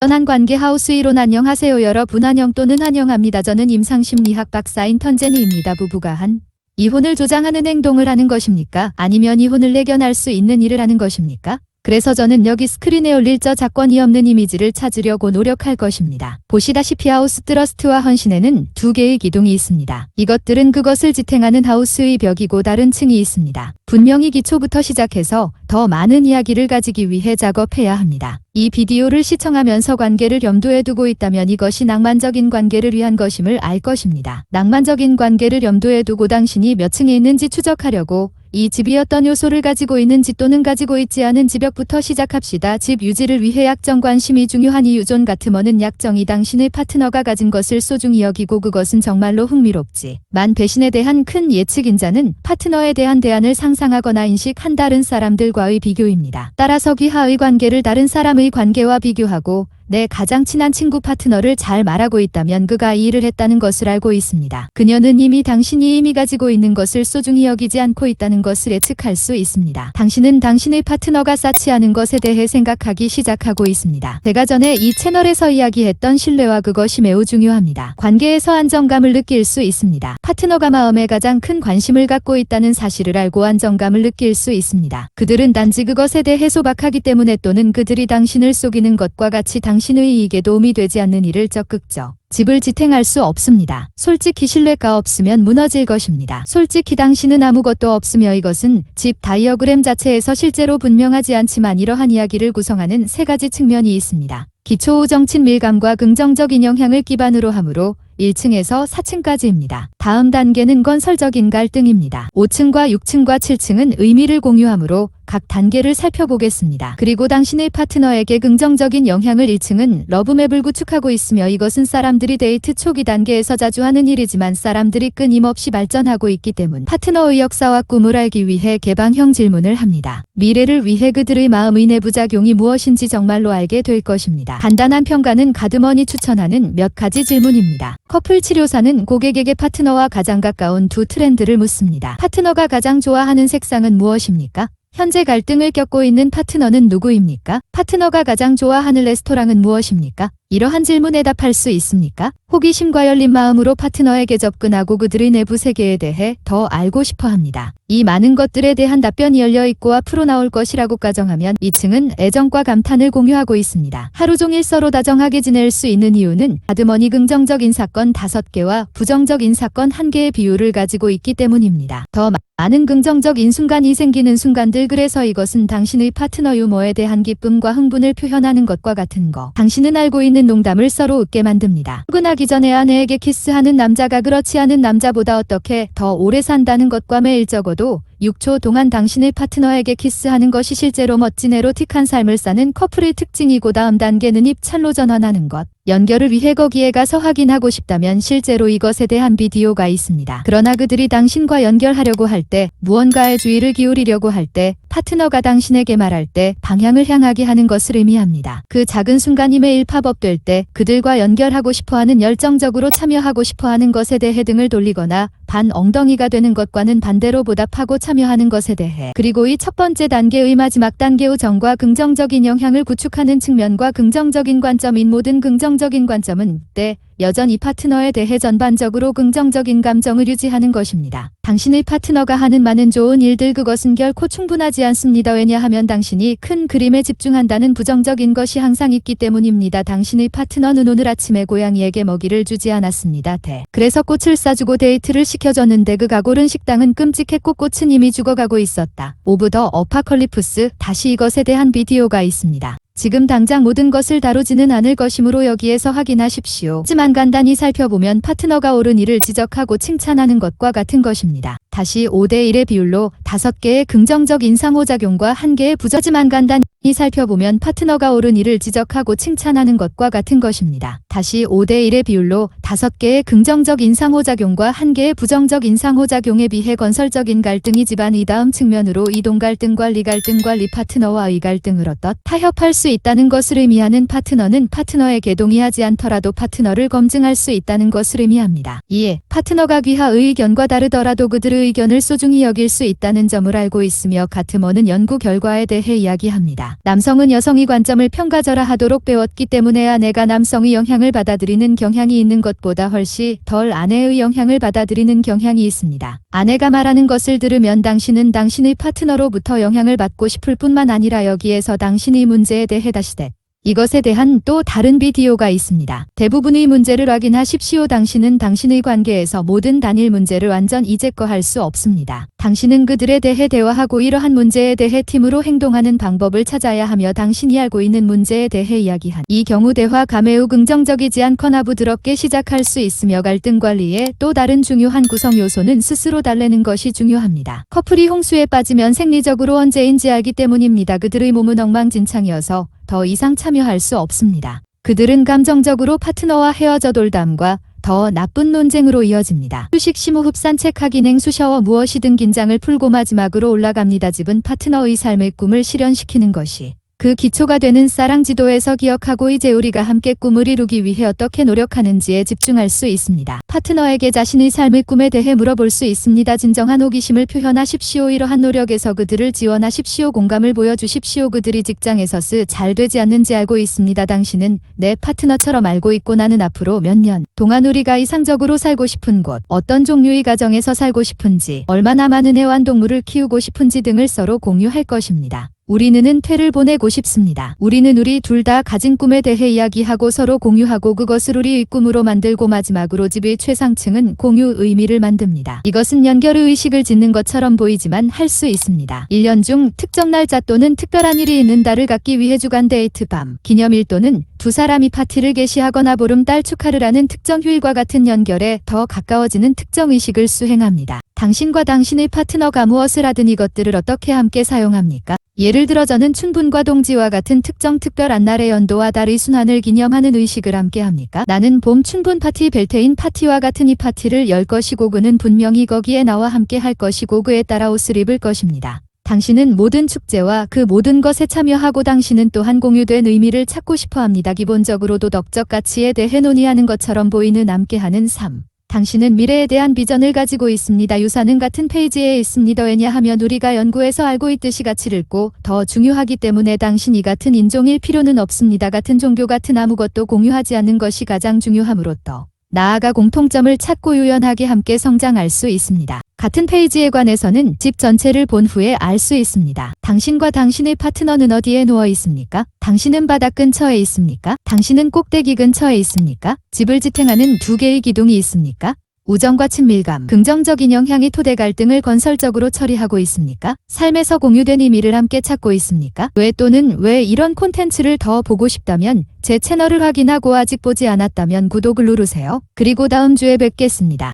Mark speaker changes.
Speaker 1: 한 관계 하우스 이론. 안녕하세요 여러분. 안녕 또는 안녕합니다. 저는 임상심리학 박사인 턴제니입니다. 부부가 한 이혼을 조장하는 행동을 하는 것입니까? 아니면 이혼을 내견할 수 있는 일을 하는 것입니까? 그래서 저는 여기 스크린에 올릴 저 작권이 없는 이미지를 찾으려고 노력할 것입니다. 보시다시피 하우스 트러스트와 헌신에는 두 개의 기둥이 있습니다. 이것들은 그것을 지탱하는 하우스의 벽이고 다른 층이 있습니다. 분명히 기초부터 시작해서 더 많은 이야기를 가지기 위해 작업해야 합니다. 이 비디오를 시청하면서 관계를 염두에 두고 있다면 이것이 낭만적인 관계를 위한 것임을 알 것입니다. 낭만적인 관계를 염두에 두고 당신이 몇 층에 있는지 추적하려고 이 집이 어떤 요소를 가지고 있는지 또는 가지고 있지 않은 지벽부터 시작합시다. 집 유지를 위해 약정 관심이 중요한 이유. 존 가트먼은 약정이 당신의 파트너가 가진 것을 소중히 여기고 그것은 정말로 흥미롭지만 배신에 대한 큰 예측인자는 파트너에 대한 대안을 상상하거나 인식한 다른 사람들과의 비교입니다. 따라서 귀하의 관계를 다른 사람의 관계와 비교하고 내 가장 친한 친구 파트너를 잘 말하고 있다면 그가 이 일을 했다는 것을 알고 있습니다. 그녀는 이미 당신이 가지고 있는 것을 소중히 여기지 않고 있다는 것을 예측할 수 있습니다. 당신은 당신의 파트너가 쌓지 않은 것에 대해 생각하기 시작하고 있습니다. 제가 전에 이 채널에서 이야기했던 신뢰와 그것이 매우 중요합니다. 관계에서 안정감을 느낄 수 있습니다. 파트너가 마음에 가장 큰 관심을 갖고 있다는 사실을 알고 안정감을 느낄 수 있습니다. 그들은 단지 그것에 대해 소박하기 때문에 또는 그들이 당신을 속이는 것과 같이 당신의 이익에 도움이 되지 않는 일을 적극적 집을 지탱할 수 없습니다. 솔직히 신뢰가 없으면 무너질 것입니다. 솔직히 당신은 아무것도 없으며 이것은 집 다이어그램 자체에서 실제로 분명하지 않지만 이러한 이야기를 구성하는 세 가지 측면이 있습니다. 기초 우정 친밀감과 긍정적인 영향을 기반으로 하므로 1층에서 4층까지입니다. 다음 단계는 건설적인 갈등입니다. 5층과 6층과 7층은 의미를 공유하므로 각 단계를 살펴보겠습니다. 그리고 당신의 파트너에게 긍정적인 영향을 1층은 러브맵을 구축하고 있으며 이것은 사람들이 데이트 초기 단계에서 자주 하는 일이지만 사람들이 끊임없이 발전하고 있기 때문 파트너의 역사와 꿈을 알기 위해 개방형 질문을 합니다. 미래를 위해 그들의 마음의 내부작용이 무엇인지 정말로 알게 될 것입니다. 간단한 평가는 가드먼이 추천하는 몇 가지 질문입니다. 커플 치료사는 고객에게 파트너와 가장 가까운 두 트렌드를 묻습니다. 파트너가 가장 좋아하는 색상은 무엇입니까? 현재 갈등을 겪고 있는 파트너는 누구입니까? 파트너가 가장 좋아하는 레스토랑은 무엇입니까? 이러한 질문에 답할 수 있습니까? 호기심과 열린 마음으로 파트너에게 접근하고 그들의 내부 세계에 대해 더 알고 싶어 합니다. 이 많은 것들에 대한 답변이 열려있고 앞으로 나올 것이라고 가정하면 2층은 애정과 감탄을 공유하고 있습니다. 하루 종일 서로 다정하게 지낼 수 있는 이유는 가드먼이 긍정적인 사건 5개와 부정적인 사건 1개의 비율을 가지고 있기 때문입니다. 더 많은 긍정적인 순간이 생기는 순간들. 그래서 이것은 당신의 파트너 유머에 대한 기쁨과 흥분을 표현하는 것과 같은 거. 당신은 알고 있는 농담을 서로 웃게 만듭니다. 출근하기 전에 아내에게 키스하는 남자가 그렇지 않은 남자보다 어떻게 더 오래 산다는 것과 매일 적어도 6초 동안 당신의 파트너에게 키스하는 것이 실제로 멋진 에로틱한 삶을 사는 커플의 특징이고 다음 단계는 입찰로 전환하는 것. 연결을 위해 거기에 가서 확인하고 싶다면 실제로 이것에 대한 비디오가 있습니다. 그러나 그들이 당신과 연결하려고 할 때, 무언가에 주의를 기울이려고 할 때, 파트너가 당신에게 말할 때 방향을 향하게 하는 것을 의미합니다. 그 작은 순간이 매일 팝업될 때 그들과 연결하고 싶어하는 열정적으로 참여하고 싶어하는 것에 대해 등을 돌리거나 반 엉덩이가 되는 것과는 반대로 보답하고 참여하는 것에 대해. 그리고 이 첫 번째 단계의 마지막 단계 우정과 긍정적인 영향을 구축하는 측면과 긍정적인 관점인 모든 긍정적인 관점은 때 여전히 파트너에 대해 전반적으로 긍정적인 감정을 유지하는 것입니다. 당신의 파트너가 하는 많은 좋은 일들 그것은 결코 충분하지 않습니다. 왜냐하면 당신이 큰 그림에 집중한다는 부정적인 것이 항상 있기 때문입니다. 당신의 파트너는 오늘 아침에 고양이에게 먹이를 주지 않았습니다. 그래서 꽃을 싸주고 데이트를 시켜줬는데 그가 고른 식당은 끔찍했고 꽃은 이미 죽어가고 있었다. 오브 더 어파컬리프스. 다시 이것에 대한 비디오가 있습니다. 지금 당장 모든 것을 다루지는 않을 것이므로 여기에서 확인하십시오. 하지만 간단히 살펴보면 파트너가 옳은 일을 지적하고 칭찬하는 것과 같은 것입니다. 다시 5대1의 비율로 5개의 긍정적 인상호작용과 1개의 부정하지만 간단히 살펴보면 파트너가 옳은 일을 지적하고 칭찬하는 것과 같은 것입니다. 다시 5대1의 비율로 5개의 긍정적 인상호작용과 1개의 부정적 인상호작용에 비해 건설적인 갈등이 집안의 다음 측면으로 이동 갈등, 관리 파트너와의 갈등을 어떻 타협할 수 있다는 것을 의미하는 파트너는 파트너에게 동의하지 않더라도 파트너를 검증할 수 있다는 것을 의미합니다. 이에 파트너가 귀하의 의견과 다르더라도 그들의 의견을 소중히 여길 수 있다는 점을 알고 있으며 같은 어는 연구 결과에 대해 이야기합니다. 남성은 여성이 관점을 평가절하하도록 배웠기 때문에 아내가 남성의 영향을 받아들이는 경향이 있는 것보다 훨씬 덜 아내의 영향을 받아들이는 경향이 있습니다. 아내가 말하는 것을 들으면 당신은 당신의 파트너로부터 영향을 받고 싶을 뿐만 아니라 여기에서 당신의 문제에 대해 다시대 이것에 대한 또 다른 비디오가 있습니다. 대부분의 문제를 확인하십시오. 당신은 당신의 관계에서 모든 단일 문제를 완전히 제거할 수 없습니다. 당신은 그들에 대해 대화하고 이러한 문제에 대해 팀으로 행동하는 방법을 찾아야 하며 당신이 알고 있는 문제에 대해 이야기한 이 경우 대화가 매우 긍정적이지 않거나 부드럽게 시작할 수 있으며 갈등 관리의 또 다른 중요한 구성 요소는 스스로 달래는 것이 중요합니다. 커플이 홍수에 빠지면 생리적으로 언제인지 알기 때문입니다. 그들의 몸은 엉망진창이어서 더 이상 참여할 수 없습니다. 그들은 감정적으로 파트너와 헤어져 돌담과 더 나쁜 논쟁으로 이어집니다. 휴식, 심호흡, 산책하기, 냉수, 샤워 무엇이든 긴장을 풀고 마지막으로 올라갑니다. 집은 파트너의 삶의 꿈을 실현시키는 것이 그 기초가 되는 사랑 지도에서 기억하고 이제 우리가 함께 꿈을 이루기 위해 어떻게 노력하는지에 집중할 수 있습니다. 파트너에게 자신의 삶의 꿈에 대해 물어볼 수 있습니다. 진정한 호기심을 표현하십시오. 이러한 노력에서 그들을 지원하십시오. 공감을 보여주십시오. 그들이 직장에서 잘 되지 않는지 알고 있습니다. 당신은 내 파트너처럼 알고 있고 나는 앞으로 몇 년 동안 우리가 이상적으로 살고 싶은 곳, 어떤 종류의 가정에서 살고 싶은지, 얼마나 많은 애완동물을 키우고 싶은지 등을 서로 공유할 것입니다. 우리는 은퇴를 보내고 싶습니다. 우리는 우리 둘 다 가진 꿈에 대해 이야기하고 서로 공유하고 그것을 우리의 꿈으로 만들고 마지막으로 집의 최상층은 공유 의미를 만듭니다. 이것은 연결의 의식을 짓는 것처럼 보이지만 할 수 있습니다. 1년 중 특정 날짜 또는 특별한 일이 있는 달을 갖기 위해 주간 데이트 밤, 기념일 또는 두 사람이 파티를 개시하거나 보름달 축하를 하는 특정 휴일과 같은 연결에 더 가까워지는 특정 의식을 수행합니다. 당신과 당신의 파트너가 무엇을 하든 이것들을 어떻게 함께 사용합니까? 예를 들어 저는 춘분과 동지와 같은 특정 특별한 날의 연도와 달의 순환을 기념하는 의식을 함께 합니까? 나는 봄 춘분 파티, 벨테인 파티와 같은 이 파티를 열 것이고 그는 분명히 거기에 나와 함께 할 것이고 그에 따라 옷을 입을 것입니다. 당신은 모든 축제와 그 모든 것에 참여하고 당신은 또한 공유된 의미를 찾고 싶어 합니다. 기본적으로 도덕적 가치에 대해 논의하는 것처럼 보이는 함께하는 삶. 당신은 미래에 대한 비전을 가지고 있습니다. 유사는 같은 페이지에 있습니다. 왜냐하면 우리가 연구에서 알고 있듯이 가치를 꼭 더 중요하기 때문에 당신이 같은 인종일 필요는 없습니다. 같은 종교, 같은 아무것도 공유하지 않는 것이 가장 중요함으로써 나아가 공통점을 찾고 유연하게 함께 성장할 수 있습니다. 같은 페이지에 관해서는 집 전체를 본 후에 알 수 있습니다. 당신과 당신의 파트너는 어디에 누워 있습니까? 당신은 바닥 근처에 있습니까? 당신은 꼭대기 근처에 있습니까? 집을 지탱하는 두 개의 기둥이 있습니까? 우정과 친밀감, 긍정적인 영향이 토대 갈등을 건설적으로 처리하고 있습니까? 삶에서 공유된 의미를 함께 찾고 있습니까? 왜 또는 왜 이런 콘텐츠를 더 보고 싶다면 제 채널을 확인하고 아직 보지 않았다면 구독을 누르세요. 그리고 다음 주에 뵙겠습니다.